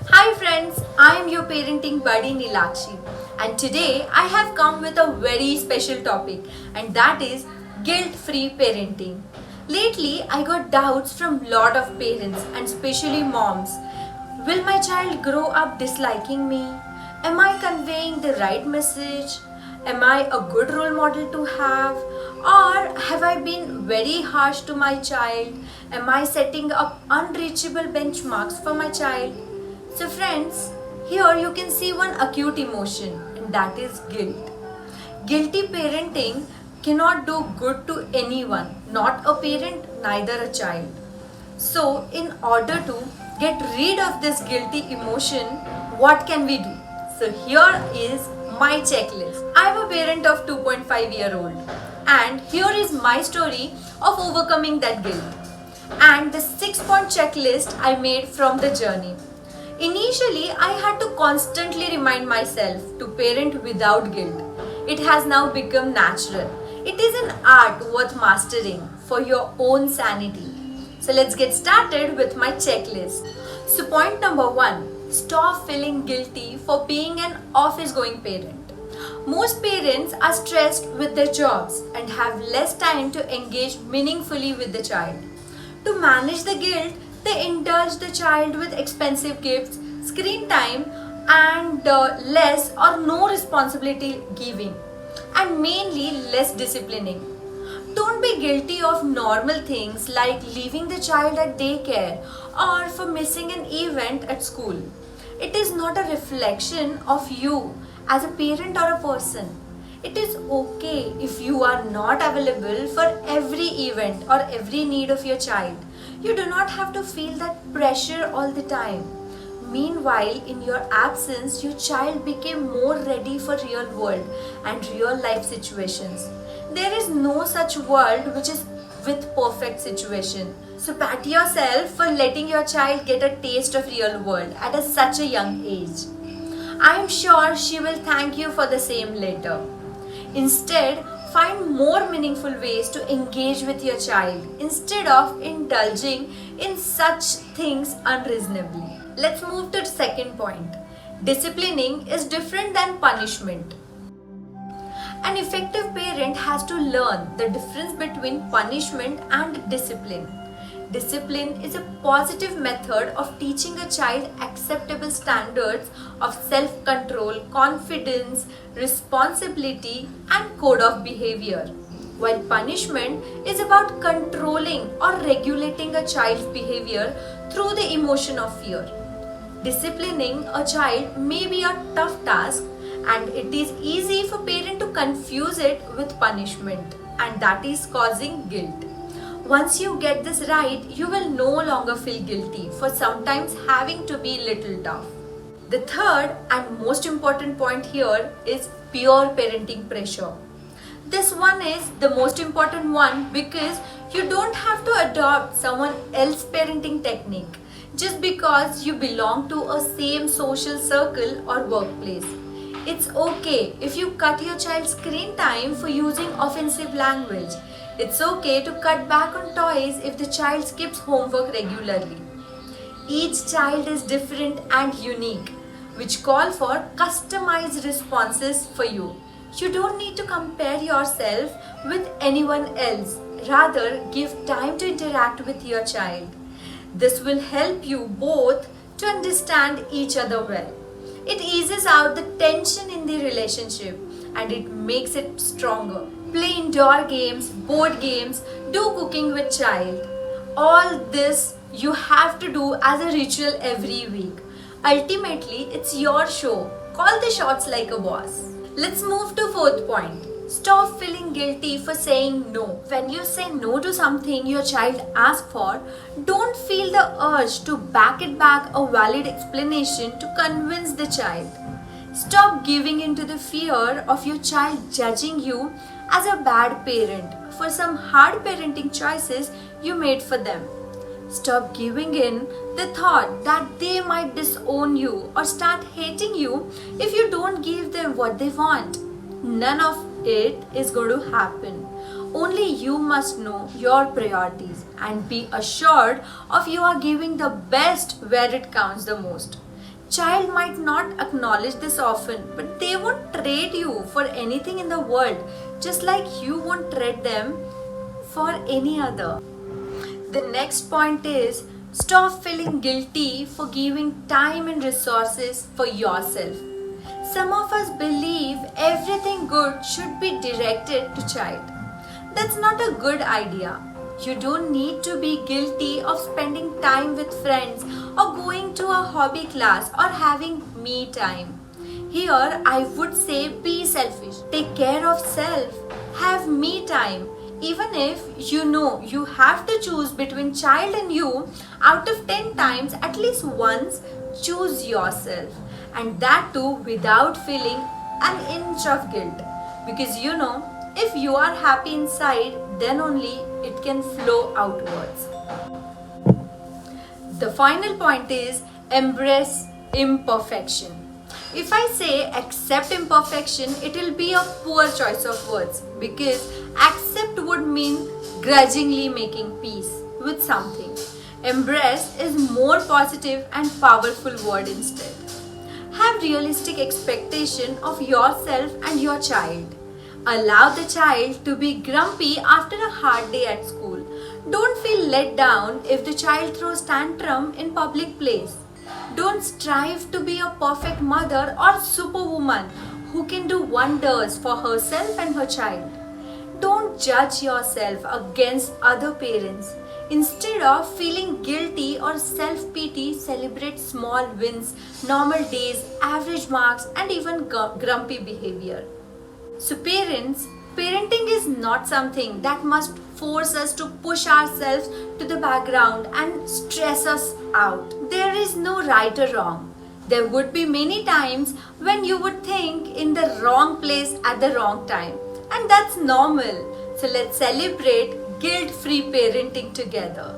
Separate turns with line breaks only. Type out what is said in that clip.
Hi friends, I am your parenting buddy Nilakshi, and today I have come with a very special topic, and that is guilt-free parenting. Lately I got doubts from lot of parents and especially moms. Will my child grow up disliking me? Am I conveying the right message? Am I a good role model to have? Or have I been very harsh to my child? Am I setting up unreachable benchmarks for my child? So friends, here you can see one acute emotion, and that is guilt. Guilty parenting cannot do good to anyone, not a parent, neither a child. So in order to get rid of this guilty emotion, what can we do? So here is my checklist. I am a parent of 2.5-year-old, and here is my story of overcoming that guilt and the 6-point checklist I made from the journey. Initially, I had to constantly remind myself to parent without guilt. It has now become natural. It is an art worth mastering for your own sanity. So let's get started with my checklist. So point number 1, stop feeling guilty for being an office-going parent. Most parents are stressed with their jobs and have less time to engage meaningfully with the child. To manage the guilt, they indulge the child with expensive gifts, screen time, and less or no responsibility giving, and mainly less disciplining. Don't be guilty of normal things like leaving the child at daycare or for missing an event at school. It is not a reflection of you as a parent or a person. It is okay if you are not available for every event or every need of your child. You do not have to feel that pressure all the time. Meanwhile, in your absence, your child became more ready for real world and real life situations. There is no such world which is with perfect situation. So pat yourself for letting your child get a taste of real world at such a young age. I am sure she will thank you for the same later. Instead, find more meaningful ways to engage with your child instead of indulging in such things unreasonably. Let's move to the second point. Disciplining is different than punishment. An effective parent has to learn the difference between punishment and discipline. Discipline is a positive method of teaching a child acceptable standards of self-control, confidence, responsibility, and code of behavior. While punishment is about controlling or regulating a child's behavior through the emotion of fear. Disciplining a child may be a tough task, and it is easy for parents to confuse it with punishment, and that is causing guilt. Once you get this right, you will no longer feel guilty for sometimes having to be little tough. The third and most important point here is pure parenting pressure. This one is the most important one because you don't have to adopt someone else's parenting technique just because you belong to a same social circle or workplace. It's okay if you cut your child's screen time for using offensive language. It's okay to cut back on toys if the child skips homework regularly. Each child is different and unique, which call for customized responses for you. You don't need to compare yourself with anyone else. Rather, give time to interact with your child. This will help you both to understand each other well. It eases out the tension in the relationship and it makes it stronger. Play indoor games, board games, do cooking with child. All this you have to do as a ritual every week. Ultimately, it's your show. Call the shots like a boss. Let's move to fourth point. Stop feeling guilty for saying no. When you say no to something your child asks for, don't feel the urge to back a valid explanation to convince the child. Stop giving in to the fear of your child judging you as a bad parent for some hard parenting choices you made for them. Stop giving in the thought that they might disown you or start hating you if you don't give them what they want. None of it is going to happen. Only you must know your priorities and be assured of you are giving the best where it counts the most. Child might not acknowledge this often, but they won't trade you for anything in the world, just like you won't trade them for any other. The next point is stop feeling guilty for giving time and resources for yourself. Some of us believe everything good should be directed to child. That's not a good idea. You don't need to be guilty of spending time with friends or going to a hobby class or having me time. Here I would say be selfish. Take care of self. Have me time. Even if you know you have to choose between child and you, out of 10 times, at least once, choose yourself. And that too without feeling an inch of guilt. Because you know, if you are happy inside, then only it can flow outwards. The final point is embrace imperfection. If I say accept imperfection, it will be a poor choice of words because accept would mean grudgingly making peace with something. Embrace is more positive and powerful word instead. Have realistic expectation of yourself and your child. Allow the child to be grumpy after a hard day at school. Don't feel let down if the child throws tantrum in public place. Don't strive to be a perfect mother or superwoman who can do wonders for herself and her child. Don't judge yourself against other parents. Instead of feeling guilty or self-pity, celebrate small wins, normal days, average marks, and even grumpy behavior. So parents, parenting is not something that must force us to push ourselves to the background and stress us out. There is no right or wrong. There would be many times when you would think in the wrong place at the wrong time. And that's normal. So let's celebrate guilt-free parenting together.